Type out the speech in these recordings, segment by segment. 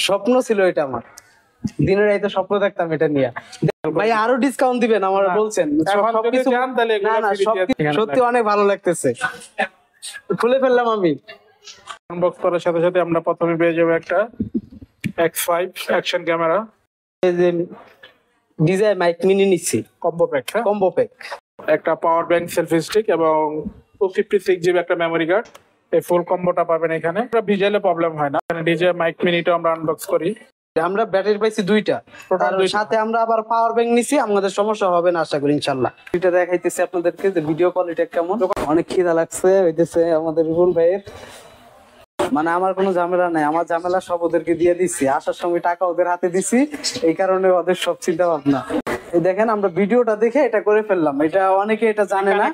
স্বপ্ন ছিল এটা আমার, দিনের রাতে স্বপ্ন দেখতাম এটা নিয়ে। ভাই আরো ডিসকাউন্ট দিবেন আমার বলছেন? সবকিছু না না, সত্যি অনেক ভালো লাগতেছে, খুলে ফেললাম আমি। আনবক্স করার সাথে সাথে আমরা প্রথমে পেয়ে যাবো একটা X5 অ্যাকশন ক্যামেরা, এই যে ডিজাই মাইক মিনি নিচ্ছি, কম্বো প্যাক। কম্বো প্যাক, একটা পাওয়ার ব্যাংক, সেলফি স্টিক এবং 256 GB একটা মেমোরি কার্ড। এই ফুল কম্বোটা পাবেন এখানে। ভিজুয়ালে প্রবলেম হয় না। এখানে ডিজে মাইক মিনিটা আমরা আনবক্স করি। আমরা ব্যাটারি পাইছি দুইটা, আর সাথে আমরা আবার পাওয়ার ব্যাংক নিছি। আমাদের সমস্যা হবে না আশা করি ইনশাআল্লাহ। এটা দেখাইতেছি আপনাদেরকে যে ভিডিও কোয়ালিটি কেমন। অনেক খিদা লাগছে হইতেছে আমাদের রুহুল ভাইয়ের, মানে আমার কোনো ঝামেলা নাই, আমার ঝামেলা সব ওদেরকে দিয়ে দিচ্ছি। আসার সময় টাকা ওদের হাতে দিছি, এই কারণে ওদের সব চিন্তা ভাবনা। এই দেখেন আমরা ভিডিওটা দেখে এটা করে ফেললাম, এটা অনেকে এটা জানে না।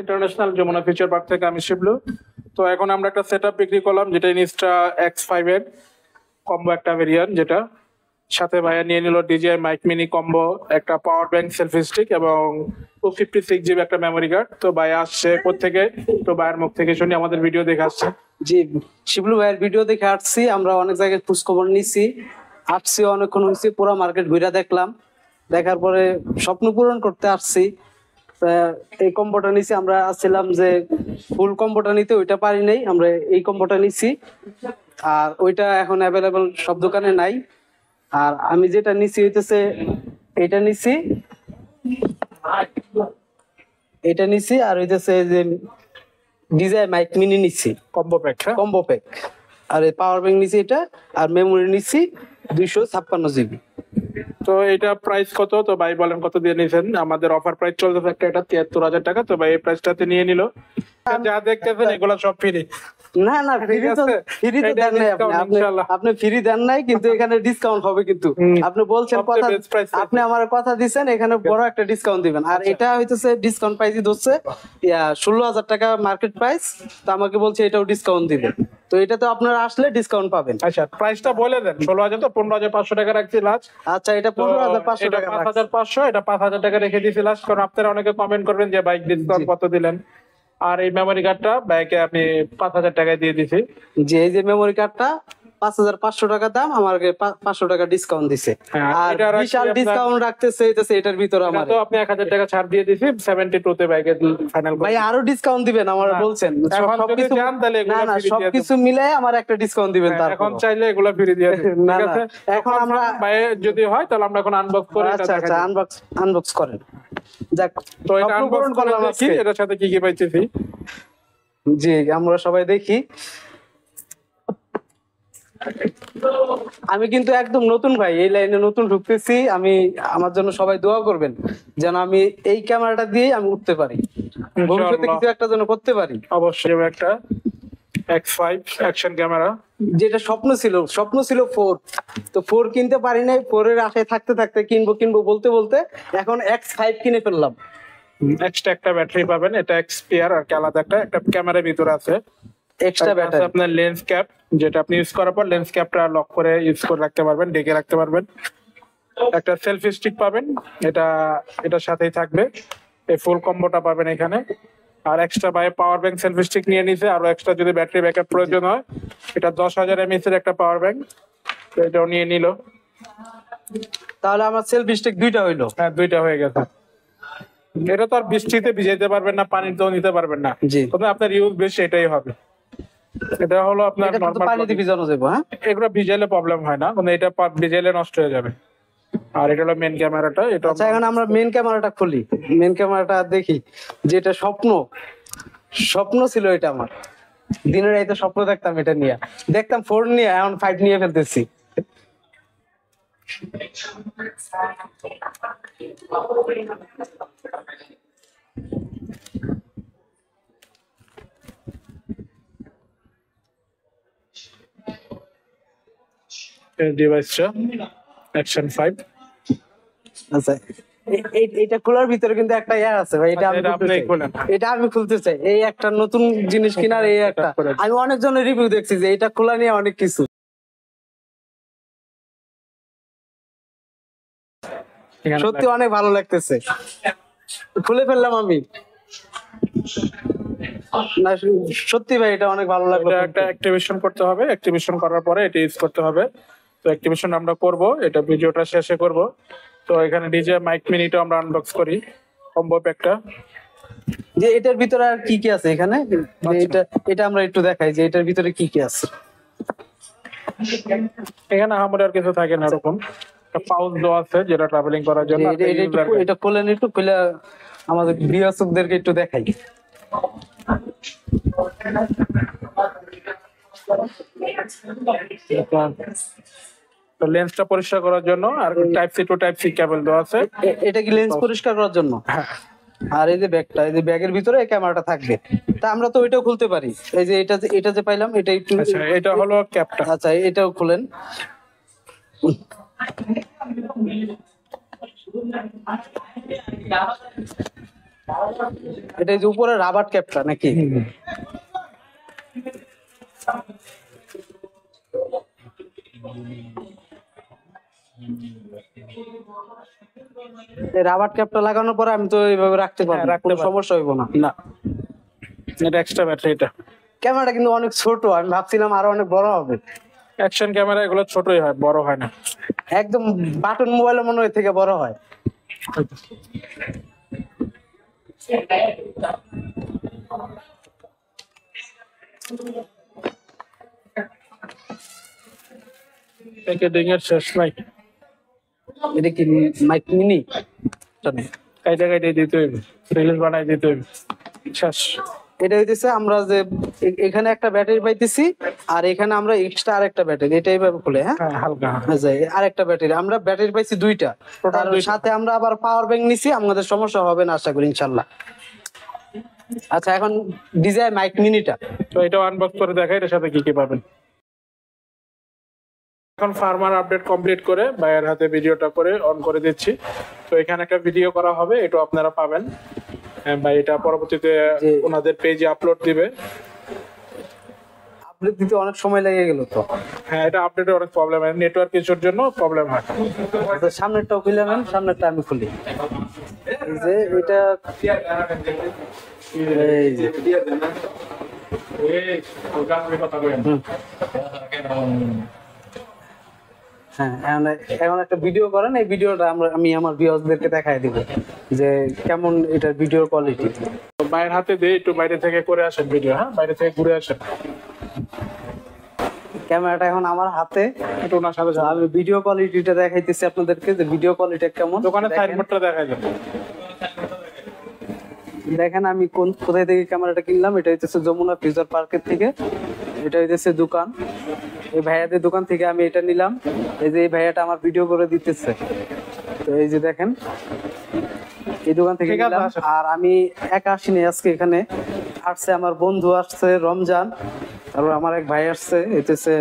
ইন্টারন্যাশনাল যমুনা ফিউচার পার্ক থেকে আমি শিবলু। তো এখন আমরা একটা সেটআপ বিক্রি করলাম, যেটা ইনস্টা X5 এর কম্বো একটা ভেরিয়েন্ট, যেটা সাথে ভাইয়া নিয়ে নিল ডিজিআই মাইক মিনি কম্বো, একটা পাওয়ার ব্যাংক, সেলফি স্টিক এবং 256 GB একটা মেমোরি কার্ড। তো ভাইয়া আসছে কোত্থেকে, তো ভাইয়ের মুখ থেকে শুনি, আমাদের ভিডিও দেখে আসছে। জি, শিবলু ভাইয়ের ভিডিও দেখে আসছি, আমরা অনেক জায়গায় খোঁজ খবর নিছি, আসছি অনেকক্ষণ হয়েছে, পুরো মার্কেট ঘুরে দেখলাম, দেখার পরে স্বপ্ন পূরণ করতে আসছি। এই কম্বোটা নিছি, আমরা আসছিলাম যে ফুল কম্বোটা নিতে, ওইটা পারি নাই, আমরা এই কম্বোটা নিছি। আর ওইটা এখন অ্যাভেলেবল সব দোকানে নাই। আর আমি যেটা নিছি হইতেছে এটা নিছি, এটা নিছি, আর হইতেছে যে ডিজাই মাইক মিনি নিছি কম্বো প্যাক, কম্বো প্যাক। আর এই পাওয়ার ব্যাংক নিছি এটা, আর মেমোরি নিছি 256 GB। তো এটা প্রাইস কত? তো ভাই বলেন কত দিয়ে নিয়েছেন? আমাদের অফার প্রাইস চলতেছে একটা, এটা 73,000 টাকা। তো ভাই এই প্রাইসটাতে নিয়ে নিল। যা দেখতেছেন এগুলো সব ফ্রি। না না, ফ্রি তো দেন নাই আপনি, আপনি ফ্রি দেন নাই, কিন্তু এখানে ডিসকাউন্ট হবে। কিন্তু আপনি বলছেন কথা, আপনি আমার কথা দিবেন, এখানে বড় একটা ডিসকাউন্ট দিবেন। আর এটা হইতেছে ডিসকাউন্ট প্রাইসই ধরছে 16,000 টাকা মার্কেট প্রাইস, তো আমাকে বলছে এটাও ডিসকাউন্ট দিবে। তো এটা তো আপনারা আসলে ডিসকাউন্ট পাবেন। আচ্ছা, প্রাইসটা বলে দেন। 16,000 তো 15,500 টাকা রাখছি লাস্ট। আচ্ছা, এটা 15,500 টাকা, 5,500, এটা 5,000 টাকা রেখে দিয়েছি লাস্ট। কারণ আপনারা অনেকে কমেন্ট করবেন যে বাইক ডিসকাউন্ট কত দিলেন। আর এই মেমোরি কার্ডটা বাইকে আমি 5,000 টাকায় দিয়ে দিছি। যে এই যে মেমোরি কার্ডটা 5,500 টাকা দাম, আমাকে 500 টাকা ডিসকাউন্ট দিছে। আর বিশাল ডিসকাউন্ট রাখতেছে এটার ভিতরে আমার, তো আপনি 1,000 টাকা ছাড় দিয়ে দিছি 72 তে বাইকে ফাইনাল। ভাই আরো ডিসকাউন্ট দিবেন আমার বলছেন? সবকিছু না না, সবকিছু মিলে আমার একটা ডিসকাউন্ট দিবেন। তারপর এখন চাইলে এগুলো ফ্রি দিয়ে দিন, ঠিক আছে? এখন আমরা ভাই যদি হয় তাহলে আমরা এখন আনবক্স করে এটা দেখাই। আচ্ছা, আনবক্স করেন। যাক, তো এটা আনবক্স করলাম। কি এর সাথে কি কি পাইতেছি? জি, আমরা সবাই দেখি। আমি কিন্তু একদম নতুন ভাই, এই লাইনে নতুন ঢুকতেছি আমি। আমার জন্য সবাই দোয়া করবেন যেন আমি এই ক্যামেরাটা দিয়ে আমি উঠতে পারি, ভবিষ্যতে কিছু একটা যেন করতে পারি। অবশ্যই একটা X5 অ্যাকশন ক্যামেরা, যেটা স্বপ্ন ছিল 4, তো 4 কিনতে পারি নাই। 4 এর আশায় থাকতে থাকতে কিনবো বলতে বলতে এখন X5 কিনে ফেললাম। এক্সট্রা একটা ব্যাটারি পাবেন, এটা এক্সপিআর আর আলাদা একটা ক্যামেরার ভিতরে আছে এক্সট্রা ব্যাটারি। আপনার লেন্স ক্যাপ, যেটা আপনি ইউজ করার পর লেন্স ক্যাপটা লক করে ইউজ করে রাখতে পারবেন, ঢেকে রাখতে পারবেন। একটা সেলফি স্টিক পাবেন, এটার সাথেই থাকবে। এই ফুল কম্বোটা পাবেন এখানে। আর এক্সট্রা ভাই পাওয়ার ব্যাংক, সেলফি স্টিক নিয়ে নিছে। আর এক্সট্রা যদি ব্যাটারি ব্যাকআপ প্রয়োজন হয়, এটা 10,000 mAh এর একটা পাওয়ার ব্যাংক, তো এটাও নিয়ে নিল। তাহলে আমার সেলফি স্টিক দুইটা হইলো। হ্যাঁ, দুইটা হয়ে গেছে। এটা তো আর বৃষ্টিতে ভিজাইতে পারবেন না, পানিতেও নিতে পারবেন না, তবে আপনার ইউজ বেশি এটাই হবে। এটা হলো আপনার নরমাল পানিতে ভিজানো যাবে। হ্যাঁ, এগুলো ভিজাইলে প্রবলেম হয় না, মানে এটা ভিজাইলে নষ্ট হয়ে যাবে। আর এটা হলো মেন ক্যামেরাটা। এটা আচ্ছা, এখন আমরা মেন ক্যামেরাটা খুলি, মেন ক্যামেরাটা দেখি। যেটা স্বপ্ন ছিল এটা আমার, দিনের রাতে স্বপ্ন দেখতাম এটা নিয়ে, দেখতাম 4 নিয়ে, এখন 5 নিয়ে ফেলতেছি। ডিভাইসটা অ্যাকশন 5। আচ্ছা, এটা খোলার ভিতরে কিন্তু একটা ইয়া আছে ভাই, এটা আমি খুলতে চাই। এই একটা নতুন জিনিস কিনার, এই একটা আমি অনেকজনের রিভিউ দেখছি যে এটা খোলা নিয়ে অনেক কিছু। সত্যি অনেক ভালো লাগতেছে, খুলে ফেললাম আমি। না সত্যি ভাই এটা অনেক ভালো লাগলো। এটা একটা অ্যাক্টিভেশন করতে হবে, অ্যাক্টিভেশন করার পরে এটা ইউজ করতে হবে। তো অ্যাক্টিভেশন আমরা করব, এটা ভিডিওটা শেষে করব। তো এখানে ডিজে মাইক মিনিটা আমরা আনবক্স করি, কম্বো প্যাকটা। যে এটার ভিতরে আর কি কি আছে এখানে, যে এটা এটা আমরা একটু দেখাই যে এটার ভিতরে কি কি আছে। এখানে আমাদের আর কিছু থাকে না, এরকম একটা পাউচ দেওয়া আছে যেটা ট্রাভেলিং করার জন্য। এটা খোলেন একটু, খুলে আমাদের বিয়াসুকদেরকে একটু দেখাই। তো লেন্সটা পরিষ্কার করার জন্য আর type C to type C cable দেওয়া আছে। এটা কি লেন্স পরিষ্কার করার জন্য? হ্যাঁ। আর এই যে ব্যাগটা, এই যে ব্যাগের ভিতরে এই ক্যামেরাটা থাকবে। তা আমরা তো ওইটাও খুলতে পারি। এই যে এটা যে পাইলাম এটা একটু, আচ্ছা এটা হলো ক্যাপটা। আচ্ছা এটাও খুলেন। এটা এই যে উপরে রাবার ক্যাপটা নাকি? এই রাবার ক্যাপটা লাগানোর পরে আমি তো এইভাবে রাখতে পারবো, কোনো সমস্যা হইব না। না, এটা এক্সট্রা ব্যাটারি। এটা ক্যামেরাটা কিন্তু অনেক ছোট, আমি ভাবছিলাম আরো অনেক বড় হবে। অ্যাকশন ক্যামেরা এগুলো ছোটই হয়, বড় হয় না। একদম বাটন মোবাইলে মনে হয় থেকে বড় হয়। প্যাকেজিং এর শেষ নাই। এটা কি মাইক মিনি? কাইটা কাইটা দিতে হইবে, রিলিজ বানাই দিতে হইবে, শেষ। এটা হইতেছে আমরা যে এখানে একটা ব্যাটারি পাইতেছি, আর এখানে আমরা এক্সট্রা আরেকটা ব্যাটারি, এটা এইভাবে খুলে, হ্যাঁ হালকা আরেকটা ব্যাটারি, আমরা ব্যাটারি পাইছি দুইটা। আর সাথে আমরা আবার পাওয়ার ব্যাংক নিছি, আমাদের সমস্যা হবে না আশা করি ইনশাল্লাহ। আচ্ছা এখন ডিজাই মাইক মিনিটা, তো এটা আনবক্স করে দেখাই এর সাথে কি কি পাবেন। এখন ফার্মার আপডেট কমপ্লিট করে ভাইয়ের হাতে ভিডিওটা করে অন করে দিচ্ছি। তো এখানে একটা ভিডিও করা হবে, এটা আপনারা পাবেন। ভাই এটা পরবর্তীতে ওনাদের পেজে আপলোড দিবে। আপডেট দিতে অনেক সময় লেগে গেল তো। হ্যাঁ, এটা আপডেটে অনেক প্রবলেম হয়, নেটওয়ার্ক ইস্যুর জন্য প্রবলেম হয়। আচ্ছা সামনেরটাও খুলে নেন, সামনেরটা আমি খুলি। এই যে এটা এই যে হ্যাঁ, এখন একটা ভিডিও করেন, এই ভিডিওটা আমি আমার ভিউয়ারদেরকে দেখাই দিব যে কেমন এটার ভিডিও কোয়ালিটি। বাইরের হাতে দিয়ে একটু বাইরে থেকে করে আসেন ভিডিও, হ্যাঁ বাইরে থেকে ঘুরে আসেন। ক্যামেরাটা এখন আমার হাতে, একটু ওনার সাথে আমি ভিডিও কোয়ালিটিটা দেখাইতেছি আপনাদেরকে যে ভিডিও কোয়ালিটি কেমন। দোকানে সাইনবোর্ডটা দেখা যাবে। দেখেন আমি কোথায় থেকে ক্যামেরাটা কিনলাম, এটা হইতেছে যমুনা ফিউচার পার্কের থেকে। এটা হইতেছে দোকান, এই ভাইয়াদের দোকান থেকে আমি এটা নিলাম। এই যে এই ভাইয়াটা আমার ভিডিও করে দিতেছে, তো এই যে দেখেন এই দোকান থেকে নিলাম। আর আমি একা আসিনি আজকে, এখানে আসছে আমার বন্ধু, আসছে রমজান, তারপর আমার এক ভাই আসছে হইতেছে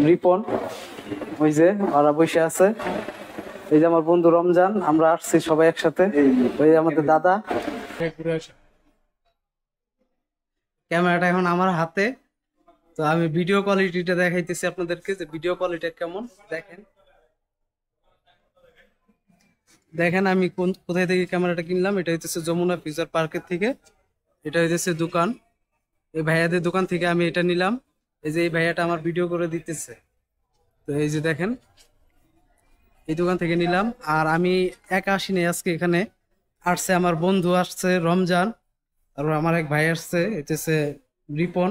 রিপন, ওই যে ওরা বসে আছে। এই যে আমার বন্ধু রমজান, আমরা আসছি সবাই একসাথে। ওই যে আমাদের দাদা। ক্যামেরাটা এখন আমার হাতে, তো আমি ভিডিও কোয়ালিটিটা দেখাইতেছি আপনাদেরকে যে ভিডিও কোয়ালিটি কেমন। দেখেন আমি কোথায় থেকে ক্যামেরাটা কিনলাম, এটা হইতেছে যমুনা ফিউচার পার্কের থেকে। এটা হইতেছে দোকান, এই ভাইয়াদের দোকান থেকে আমি এটা নিলাম। এই যে এই ভাইয়াটা আমার ভিডিও করে দিতেছে, তো এই যে দেখেন এই দোকান থেকে নিলাম। আর আমি একা আসিনি আজকে, এখানে আসছে আমার বন্ধু, আসছে রমজান, তারপর আমার এক ভাই আসছে হইতেছে রিপন,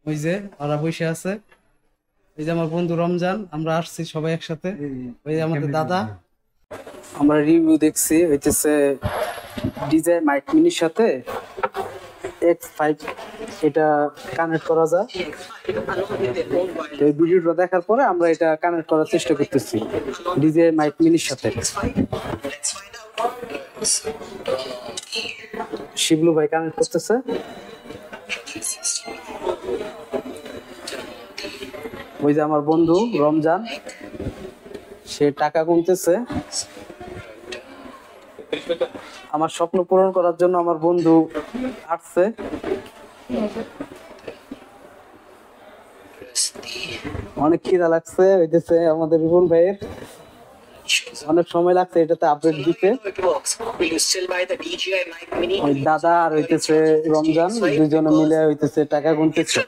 ওই যে ওরা বসে আছে। এই যে আমার বন্ধু রমজান, আমরা আসছি সবাই একসাথে। ওই যে আমাদের দাদা। আমরা রিভিউ দেখছি হইতেছে ডিজাই মাইক মিনির সাথে X5 এটা কানেক্ট করা যায়। তো এই ভিডিওটা দেখার পরে আমরা এটা কানেক্ট করার চেষ্টা করতেছি ডিজাই মাইক মিনির সাথে। শিবলু ভাই কানেক্ট করতেছে। ওই যে আমার বন্ধু রমজান, সে টাকা গুনতেছে। আমার স্বপ্ন পূরণ করার জন্য আমার বন্ধু আসছে। অনেক খিদা লাগছে হইতেছে আমাদের রিপন ভাইয়ের। অনেক সময় লাগছে এটাতে আপডেট দিতে। It works. Will you still buy the DJI Mic Mini? ওই দাদা আর হইতেছে রমজান দুজনে মিলে হইতেছে টাকা গুনতেছে,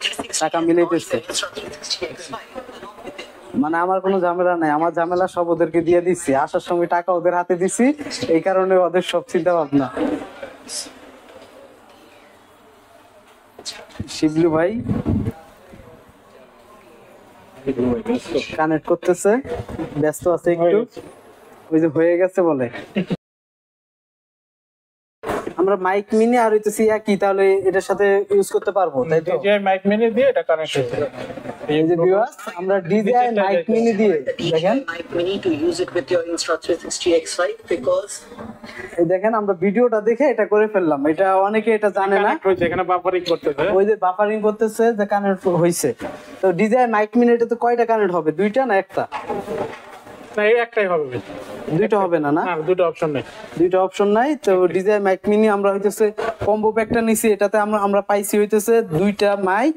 টাকা মিলাইতেছে। Extra 360 X5 along with it. মানে আমার কোনো ঝামেলা নাই, আমার ঝামেলা সব ওদেরকে দিয়ে দিচ্ছি, আসার সময় টাকা ওদের হাতে দিছি, এই কারণে ওদের সব চিন্তা ভাবনা। শিবলু ভাই কানেক্ট করতেছে, ব্যস্ত আছে একটু, ওই যে হয়ে গেছে বলে। আমরা মাইক মিনি আর হইতেছি একই, তাহলে এটার সাথে ইউজ করতে পারবো, তাই তো? DJI Mic Mini দিয়ে এটা কানেক্ট হয়েছে। এই যে ভিউয়ার্স, আমরা DJI মাইক মিনি দিয়ে The দেখেন, DJI Mic Mini to use it with your Insta 360 X5 because এই দেখেন আমরা ভিডিওটা দেখে এটা করে ফেললাম। এটা অনেকে এটা জানে না, কানেক্ট হয়েছে, এখানে বাফারিং করতেছে। ওই যে বাফারিং করতেছে যে কানেক্ট হইছে। তো DJI মাইক মিনি এটা তো কয়টা কানেক্ট হবে, দুইটা না একটা? না, এই একটাই হবে। দুইটা হবে না? না, না, দুটো অপশন নেই। দুইটা অপশন নাই। তো DJI মাইক মিনি আমরা হইতেছে কম্বো প্যাকটা নিছি, এটাতে আমরা পাইছি হইতেছে দুইটা মাইক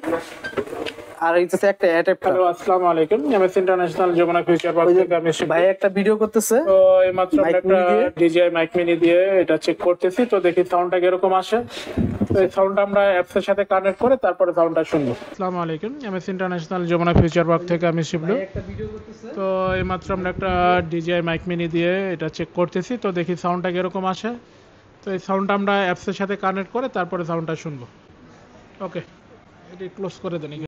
আর হইতেছে একটা অ্যাডাপ্টার। হ্যালো, আসসালামু আলাইকুম। MS international Jamuna future park থেকে আমি শিবলু। ভাই একটা ভিডিও করতেছে, তো এইমাত্র আমরা Mic একটা Mini দিয়ে? DJI Mic Mini দিয়ে এটা চেক করতেছি, তো দেখি সাউন্ডটা কিরকম আসে। তো এই সাউন্ডটা আমরা অ্যাপস এর সাথে কানেক্ট করে তারপরে সাউন্ডটা শুনবো। আসসালামু আলাইকুম। MS international Jamuna future park থেকে আমি শিবলু। একটা ভিডিও করতেছে। তো এইমাত্র আমরা একটা DJI Mic Mini দিয়ে এটা চেক করতেছি, তো দেখি সাউন্ডটা কিরকম আসে। তো এই সাউন্ডটা আমরা অ্যাপস এর সাথে কানেক্ট করে তারপরে সাউন্ডটা শুনবো। ওকে, এটি ক্লোজ করে দেন।